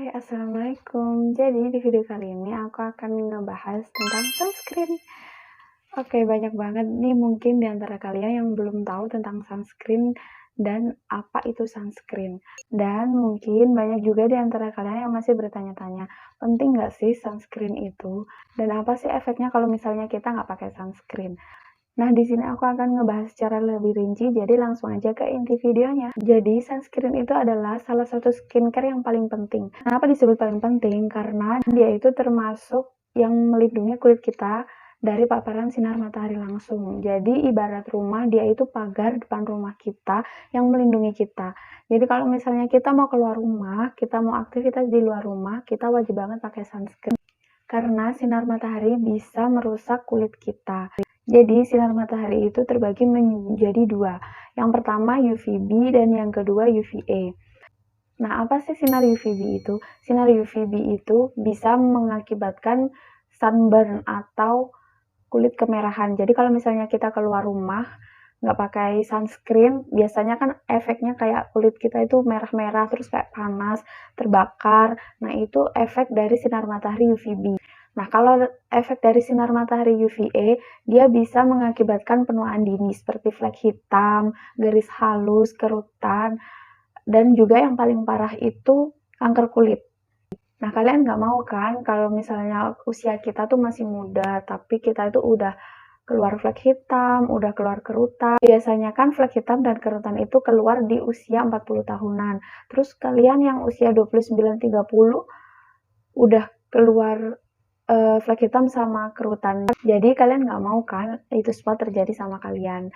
Hai, assalamualaikum. Jadi di video kali ini aku akan ngebahas tentang sunscreen. Oke, banyak banget nih mungkin di antara kalian yang belum tahu tentang sunscreen dan apa itu sunscreen. Dan mungkin banyak juga di antara kalian yang masih bertanya-tanya, penting nggak sih sunscreen itu? Dan apa sih efeknya kalau misalnya kita nggak pakai sunscreen? Nah, di sini aku akan ngebahas secara lebih rinci, jadi langsung aja ke inti videonya. Jadi, sunscreen itu adalah salah satu skincare yang paling penting. Kenapa disebut paling penting? Karena dia itu termasuk yang melindungi kulit kita dari paparan sinar matahari langsung. Jadi, ibarat rumah, dia itu pagar depan rumah kita yang melindungi kita. Jadi, kalau misalnya kita mau keluar rumah, kita mau aktivitas di luar rumah, kita wajib banget pakai sunscreen. Karena sinar matahari bisa merusak kulit kita. Jadi, sinar matahari itu terbagi menjadi dua. Yang pertama UVB dan yang kedua UVA. Nah, apa sih sinar UVB itu? Sinar UVB itu bisa mengakibatkan sunburn atau kulit kemerahan. Jadi, kalau misalnya kita keluar rumah, nggak pakai sunscreen, biasanya kan efeknya kayak kulit kita itu merah-merah, terus kayak panas, terbakar. Nah, itu efek dari sinar matahari UVB. Nah, kalau efek dari sinar matahari UVA, dia bisa mengakibatkan penuaan dini seperti flek hitam, garis halus, kerutan, dan juga yang paling parah itu kanker kulit. Nah, kalian nggak mau kan kalau misalnya usia kita tuh masih muda, tapi kita itu udah keluar flek hitam, udah keluar kerutan. Biasanya kan flek hitam dan kerutan itu keluar di usia 40 tahunan. Terus kalian yang usia 29-30 udah keluar flek hitam sama kerutan. Jadi kalian nggak mau kan itu semua terjadi sama kalian.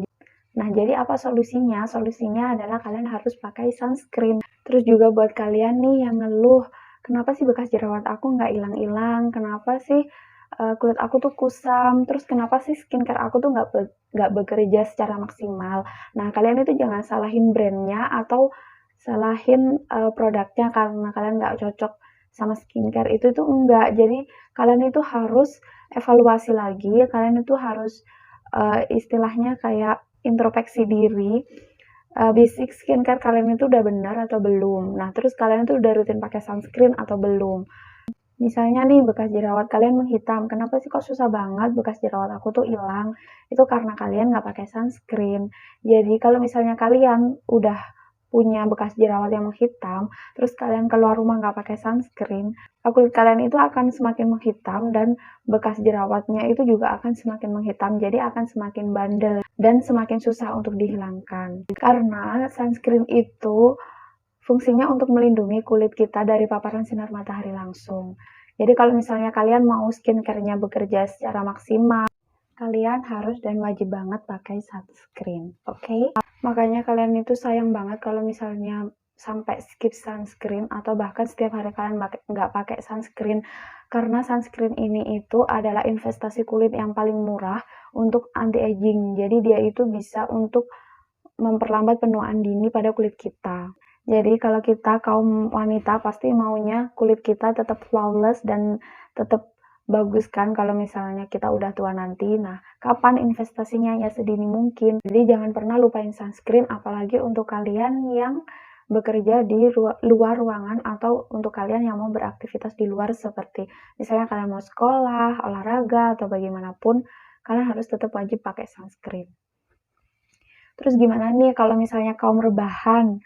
Nah, jadi apa solusinya? Solusinya adalah kalian harus pakai sunscreen. Terus juga buat kalian nih yang ngeluh, kenapa sih bekas jerawat aku nggak hilang-hilang? Kenapa sih kulit aku tuh kusam? Terus kenapa sih skincare aku tuh nggak bekerja secara maksimal? Nah, kalian itu jangan salahin brandnya atau salahin produknya karena kalian nggak cocok sama skincare itu tuh enggak. Jadi kalian itu harus evaluasi lagi, kalian itu harus istilahnya kayak introspeksi diri, basic skincare kalian itu udah benar atau belum. Nah, terus kalian itu udah rutin pakai sunscreen atau belum. Misalnya nih bekas jerawat kalian menghitam, kenapa sih kok susah banget bekas jerawat aku tuh hilang? Itu karena kalian nggak pakai sunscreen. Jadi kalau misalnya kalian udah punya bekas jerawat yang menghitam, terus kalian keluar rumah nggak pakai sunscreen, kulit kalian itu akan semakin menghitam dan bekas jerawatnya itu juga akan semakin menghitam, jadi akan semakin bandel dan semakin susah untuk dihilangkan. Karena sunscreen itu fungsinya untuk melindungi kulit kita dari paparan sinar matahari langsung. Jadi kalau misalnya kalian mau skincare-nya bekerja secara maksimal, kalian harus dan wajib banget pakai sunscreen, oke? Makanya kalian itu sayang banget kalau misalnya sampai skip sunscreen atau bahkan setiap hari kalian nggak pakai sunscreen, karena sunscreen ini itu adalah investasi kulit yang paling murah untuk anti-aging. Jadi dia itu bisa untuk memperlambat penuaan dini pada kulit kita. Jadi kalau kita kaum wanita pasti maunya kulit kita tetap flawless dan tetap bagus kan kalau misalnya kita udah tua nanti. Nah, kapan investasinya? Ya sedini mungkin. Jadi jangan pernah lupain sunscreen, apalagi untuk kalian yang bekerja di luar ruangan atau untuk kalian yang mau beraktivitas di luar seperti misalnya kalian mau sekolah, olahraga, atau bagaimanapun, kalian harus tetap wajib pakai sunscreen. Terus gimana nih kalau misalnya kaum rebahan?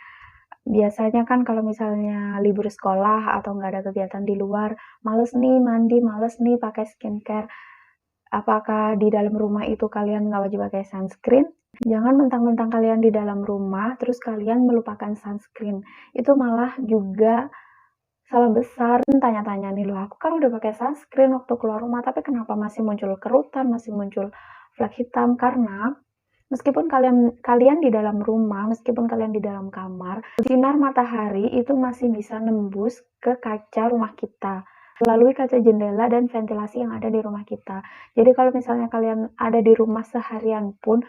Biasanya kan kalau misalnya libur sekolah atau nggak ada kegiatan di luar, males nih mandi, males nih pakai skincare. Apakah di dalam rumah itu kalian nggak wajib pakai sunscreen? Jangan mentang-mentang kalian di dalam rumah, terus kalian melupakan sunscreen. Itu malah juga salah besar. Tanya-tanya nih, loh aku kan udah pakai sunscreen waktu keluar rumah, tapi kenapa masih muncul kerutan, masih muncul flek hitam? Karena meskipun kalian di dalam rumah, meskipun kalian di dalam kamar, sinar matahari itu masih bisa nembus ke kaca rumah kita melalui kaca jendela dan ventilasi yang ada di rumah kita. Jadi kalau misalnya kalian ada di rumah seharian pun,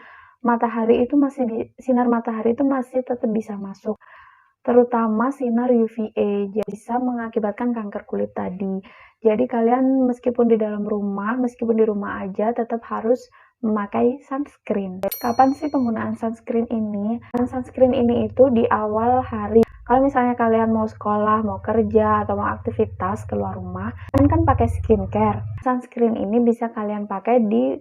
sinar matahari itu masih tetap bisa masuk. Terutama sinar UVA, jadi bisa mengakibatkan kanker kulit tadi. Jadi kalian meskipun di dalam rumah, meskipun di rumah aja, tetap harus memakai sunscreen. Kapan sih penggunaan sunscreen ini? Sunscreen ini itu di awal hari. Kalau misalnya kalian mau sekolah, mau kerja, atau mau aktivitas keluar rumah, kalian kan pakai skincare. Sunscreen ini bisa kalian pakai di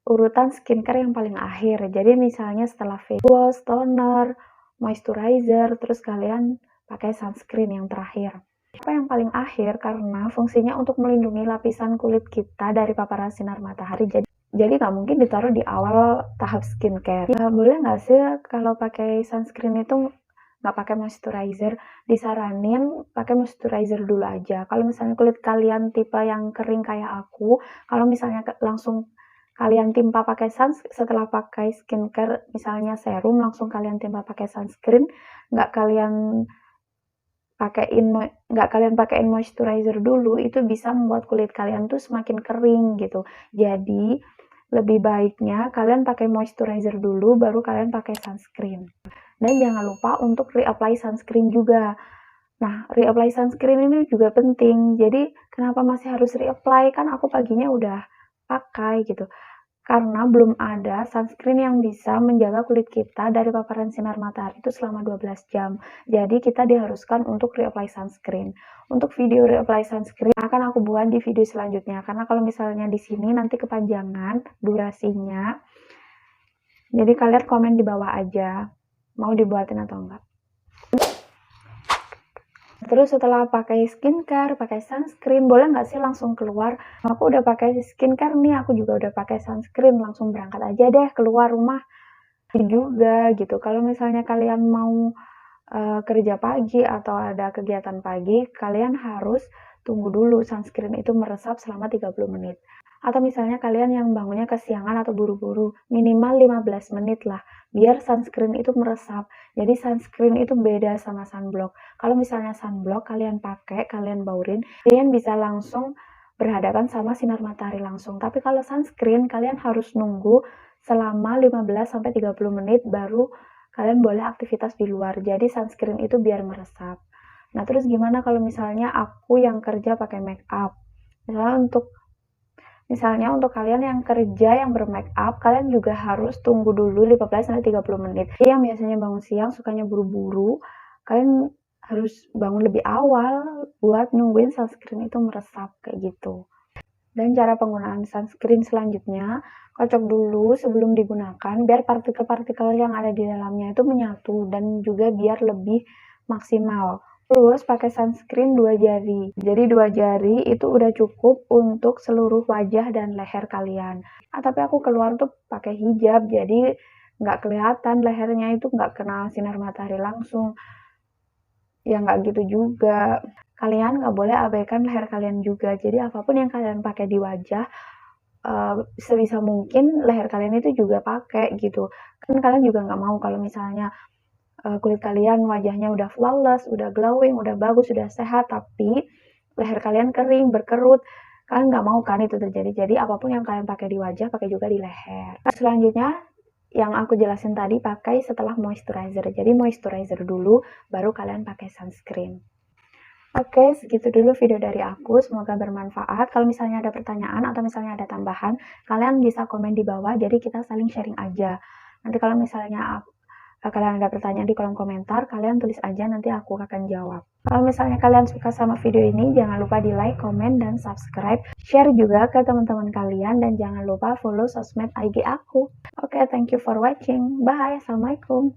urutan skincare yang paling akhir. Jadi misalnya setelah face wash, toner, moisturizer, terus kalian pakai sunscreen yang terakhir. Apa yang paling akhir? Karena fungsinya untuk melindungi lapisan kulit kita dari paparan sinar matahari. Jadi nggak mungkin ditaruh di awal tahap skincare. Ya, boleh nggak sih kalau pakai sunscreen itu nggak pakai moisturizer? Disaranin pakai moisturizer dulu aja. Kalau misalnya kulit kalian tipe yang kering kayak aku, kalau misalnya langsung kalian timpa pakai setelah pakai skincare, misalnya serum, langsung kalian timpa pakai sunscreen, nggak kalian pakein moisturizer dulu, itu bisa membuat kulit kalian tuh semakin kering gitu. Jadi lebih baiknya kalian pakai moisturizer dulu baru kalian pakai sunscreen. Dan jangan lupa untuk reapply sunscreen juga. Nah, reapply sunscreen ini juga penting. Jadi kenapa masih harus reapply? Kan aku paginya udah pakai gitu. Karena belum ada sunscreen yang bisa menjaga kulit kita dari paparan sinar matahari itu selama 12 jam. Jadi kita diharuskan untuk reapply sunscreen. Untuk video reapply sunscreen akan aku buat di video selanjutnya. Karena kalau misalnya di sini nanti kepanjangan durasinya. Jadi kalian komen di bawah aja mau dibuatin atau enggak. Terus setelah pakai skincare, pakai sunscreen, boleh nggak sih langsung keluar? Aku udah pakai skincare nih, aku juga udah pakai sunscreen, langsung berangkat aja deh keluar rumah. Juga gitu, kalau misalnya kalian mau kerja pagi atau ada kegiatan pagi, kalian harus tunggu dulu sunscreen itu meresap selama 30 menit. Atau misalnya kalian yang bangunnya kesiangan atau buru-buru, minimal 15 menit lah, biar sunscreen itu meresap. Jadi sunscreen itu beda sama sunblock. Kalau misalnya sunblock kalian pakai, kalian baurin, kalian bisa langsung berhadapan sama sinar matahari langsung. Tapi kalau sunscreen kalian harus nunggu selama 15-30 menit baru kalian boleh aktivitas di luar. Jadi sunscreen itu biar meresap. Nah, terus gimana kalau misalnya aku yang kerja pakai make up? Misalnya untuk kalian yang kerja yang bermake up, kalian juga harus tunggu dulu 15-30 menit. Jadi yang biasanya bangun siang sukanya buru-buru, kalian harus bangun lebih awal buat nungguin sunscreen itu meresap kayak gitu. Dan cara penggunaan sunscreen selanjutnya, kocok dulu sebelum digunakan biar partikel-partikel yang ada di dalamnya itu menyatu dan juga biar lebih maksimal. Terus pakai sunscreen 2 jari. Jadi 2 jari itu udah cukup untuk seluruh wajah dan leher kalian. Tapi aku keluar tuh pakai hijab, jadi nggak kelihatan lehernya itu nggak kena sinar matahari langsung. Ya nggak gitu juga. Kalian nggak boleh abaikan leher kalian juga. Jadi apapun yang kalian pakai di wajah, sebisa mungkin leher kalian itu juga pakai gitu. Kan kalian juga nggak mau kalau misalnya kulit kalian wajahnya udah flawless, udah glowing, udah bagus, udah sehat, tapi leher kalian kering, berkerut, kalian nggak mau kan itu terjadi. Jadi apapun yang kalian pakai di wajah, pakai juga di leher. Selanjutnya, yang aku jelasin tadi pakai setelah moisturizer. Jadi moisturizer dulu, baru kalian pakai sunscreen. Oke, segitu dulu video dari aku. Semoga bermanfaat. Kalau misalnya ada pertanyaan atau misalnya ada tambahan, kalian bisa komen di bawah. Jadi kita saling sharing aja. Nanti kalau misalnya kalian ada pertanyaan di kolom komentar, kalian tulis aja, nanti aku akan jawab. Kalau misalnya kalian suka sama video ini, jangan lupa di like, komen, dan subscribe. Share juga ke teman-teman kalian, dan jangan lupa follow sosmed IG aku. Oke, thank you for watching. Bye, assalamualaikum.